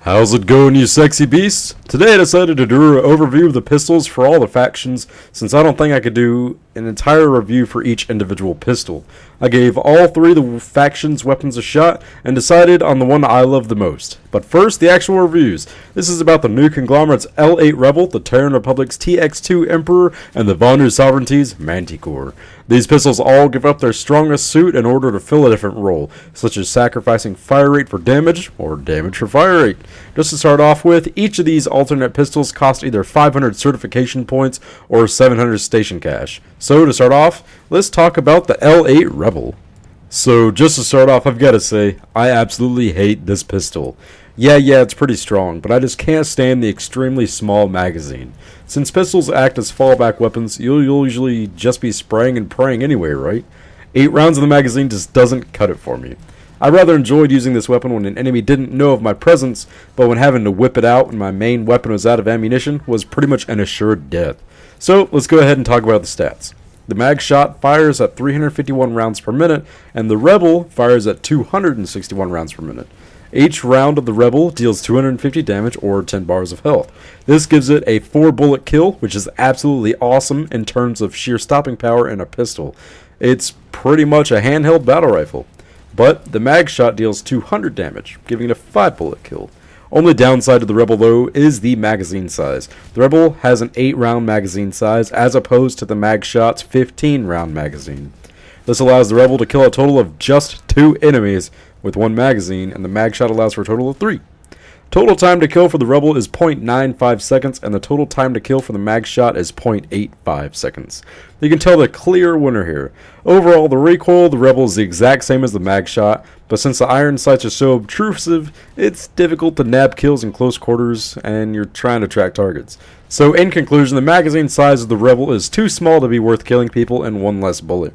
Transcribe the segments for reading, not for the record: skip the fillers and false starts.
How's it going, you sexy beasts? Today I decided to do an overview of the pistols for all the factions, since I don't think I could do an entire review for each individual pistol. I gave all three of the factions' weapons a shot, and decided on the one I love the most. But first, the actual reviews. This is about the new conglomerate's L8 Rebel, the Terran Republic's Tx2 Emperor, and the Von Sovereignties Manticore. These pistols all give up their strongest suit in order to fill a different role, such as sacrificing fire rate for damage, or damage for fire rate. Just to start off with, each of these alternate pistols cost either 500 certification points or 700 station cash. So to start off, let's talk about the L8 Rebel. So just to start off, I've got to say, I absolutely hate this pistol. Yeah, it's pretty strong, but I just can't stand the extremely small magazine. Since pistols act as fallback weapons, you'll usually just be spraying and praying anyway, right? 8 rounds in the magazine just doesn't cut it for me. I rather enjoyed using this weapon when an enemy didn't know of my presence, but when having to whip it out and my main weapon was out of ammunition was pretty much an assured death. So let's go ahead and talk about the stats. The mag shot fires at 351 rounds per minute, and the Rebel fires at 261 rounds per minute. Each round of the Rebel deals 250 damage or 10 bars of health. This gives it a 4-bullet kill, which is absolutely awesome in terms of sheer stopping power in a pistol. It's pretty much a handheld battle rifle. But the mag shot deals 200 damage, giving it a 5-bullet kill. Only downside to the Rebel, though, is the magazine size. The Rebel has an 8-round magazine size, as opposed to the mag shot's 15-round magazine. This allows the Rebel to kill a total of just 2 enemies with 1 magazine, and the mag shot allows for a total of 3. Total time to kill for the Rebel is 0.95 seconds, and the total time to kill for the mag shot is 0.85 seconds. You can tell the clear winner here. Overall, the recoil of the Rebel is the exact same as the mag shot, but since the iron sights are so obtrusive, it's difficult to nab kills in close quarters and you're trying to track targets. So in conclusion, the magazine size of the Rebel is too small to be worth killing people in 1 less bullet.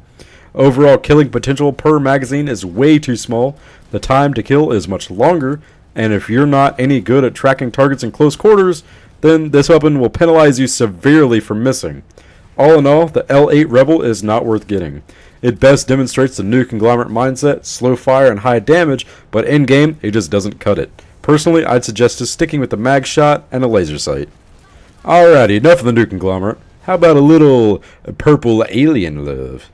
Overall killing potential per magazine is way too small, the time to kill is much longer, and if you're not any good at tracking targets in close quarters, then this weapon will penalize you severely for missing. All in all, the L8 Rebel is not worth getting. It best demonstrates the new conglomerate mindset, slow fire and high damage, but in-game, it just doesn't cut it. Personally, I'd suggest just sticking with the mag shot and a laser sight. Alrighty, enough of the new conglomerate. How about a little purple alien love?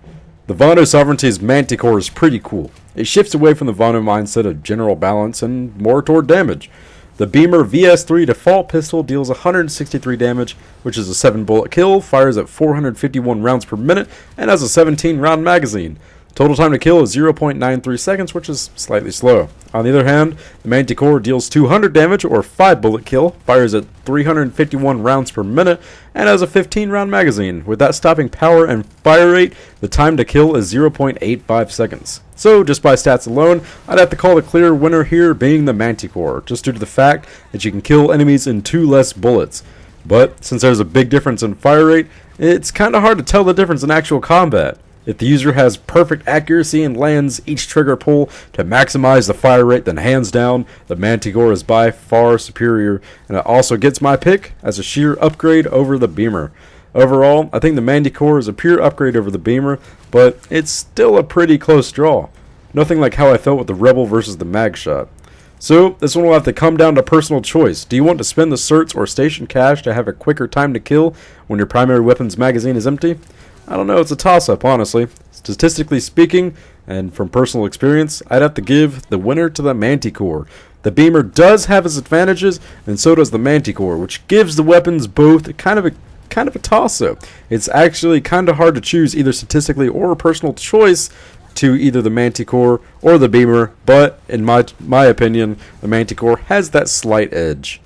The Von Sovereignties Manticore is pretty cool. It shifts away from the Von mindset of general balance and more toward damage. The Beamer VS3 default pistol deals 163 damage, which is a 7-bullet kill, fires at 451 rounds per minute, and has a 17-round magazine. Total time to kill is 0.93 seconds, which is slightly slow. On the other hand, the Manticore deals 200 damage or 5-bullet kill, fires at 351 rounds per minute, and has a 15-round magazine. With that stopping power and fire rate, the time to kill is 0.85 seconds. So, just by stats alone, I'd have to call the clear winner here being the Manticore, just due to the fact that you can kill enemies in 2 less bullets. But, since there's a big difference in fire rate, it's kinda hard to tell the difference in actual combat. If the user has perfect accuracy and lands each trigger pull to maximize the fire rate, then hands down, the Manticore is by far superior, and it also gets my pick as a sheer upgrade over the Beamer. Overall, I think the Manticore is a pure upgrade over the Beamer, but it's still a pretty close draw. Nothing like how I felt with the Rebel versus the mag shot. So, this one will have to come down to personal choice. Do you want to spend the certs or station cash to have a quicker time to kill when your primary weapon's magazine is empty? I don't know, it's a toss-up, honestly. Statistically speaking, and from personal experience, I'd have to give the winner to the Manticore. The Beamer does have its advantages, and so does the Manticore, which gives the weapons both kind of a toss-up. It's actually kind of hard to choose either statistically or personal choice to either the Manticore or the Beamer, but in my opinion, the Manticore has that slight edge.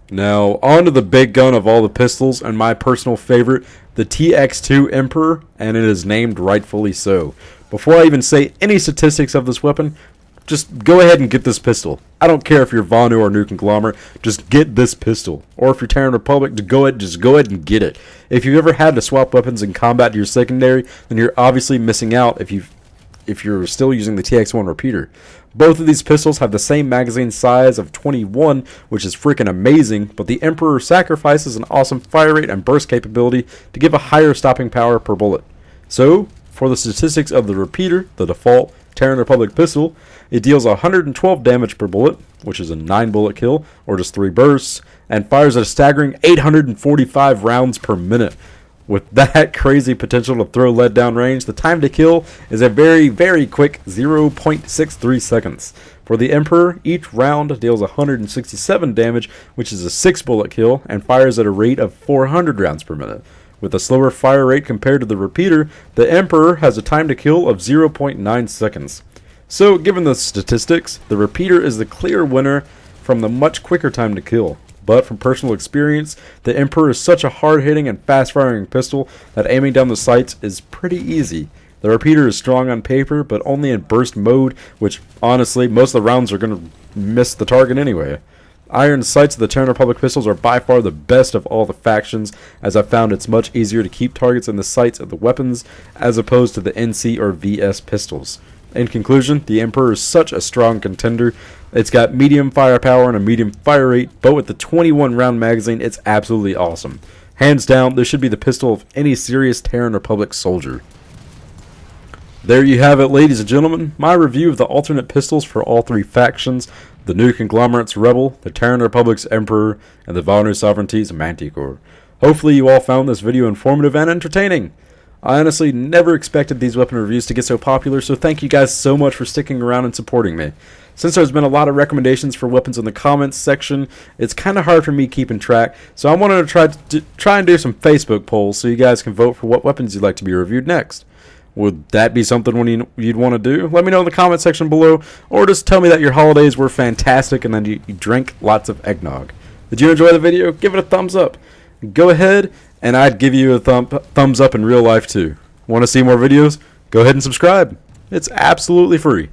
Now, on to the big gun of all the pistols, and my personal favorite, the Tx2 Emperor, and it is named rightfully so. Before I even say any statistics of this weapon, just go ahead and get this pistol. I don't care if you're Vonu or New Conglomerate, just get this pistol. Or if you're Terran Republic, just go ahead and get it. If you've ever had to swap weapons in combat to your secondary, then you're obviously missing out if you're still using the TX1 repeater. Both of these pistols have the same magazine size of 21, which is freaking amazing, but the Emperor sacrifices an awesome fire rate and burst capability to give a higher stopping power per bullet. So, for the statistics of the repeater, the default Terran Republic pistol, It deals 112 damage per bullet, which is a 9-bullet kill, or just 3 bursts, and fires at a staggering 845 rounds per minute. With that crazy potential to throw lead down range, the time to kill is a very, very quick 0.63 seconds. For the Emperor, each round deals 167 damage, which is a 6-bullet kill, and fires at a rate of 400 rounds per minute. With a slower fire rate compared to the repeater, the Emperor has a time to kill of 0.9 seconds. So, given the statistics, the repeater is the clear winner from the much quicker time to kill. But from personal experience, the Emperor is such a hard-hitting and fast-firing pistol that aiming down the sights is pretty easy. The repeater is strong on paper, but only in burst mode, which, honestly, most of the rounds are going to miss the target anyway. Iron sights of the Terran Republic pistols are by far the best of all the factions, as I found it's much easier to keep targets in the sights of the weapons, as opposed to the NC or VS pistols. In conclusion, the Emperor is such a strong contender. It's got medium firepower and a medium fire rate, but with the 21-round magazine, it's absolutely awesome. Hands down, this should be the pistol of any serious Terran Republic soldier. There you have it, ladies and gentlemen, my review of the alternate pistols for all 3 factions, the new conglomerate's Rebel, the Terran Republic's Emperor, and the Vanu Sovereignties Manticore. Hopefully you all found this video informative and entertaining. I honestly never expected these weapon reviews to get so popular, so thank you guys so much for sticking around and supporting me. Since there's been a lot of recommendations for weapons in the comments section, it's kind of hard for me keeping track, so I wanted to try and do some Facebook polls so you guys can vote for what weapons you'd like to be reviewed next. Would that be something you'd want to do? Let me know in the comment section below, or just tell me that your holidays were fantastic and then you drank lots of eggnog. Did you enjoy the video? Give it a thumbs up. Go ahead, and I'd give you a thumbs up in real life too. Want to see more videos? Go ahead and subscribe. It's absolutely free.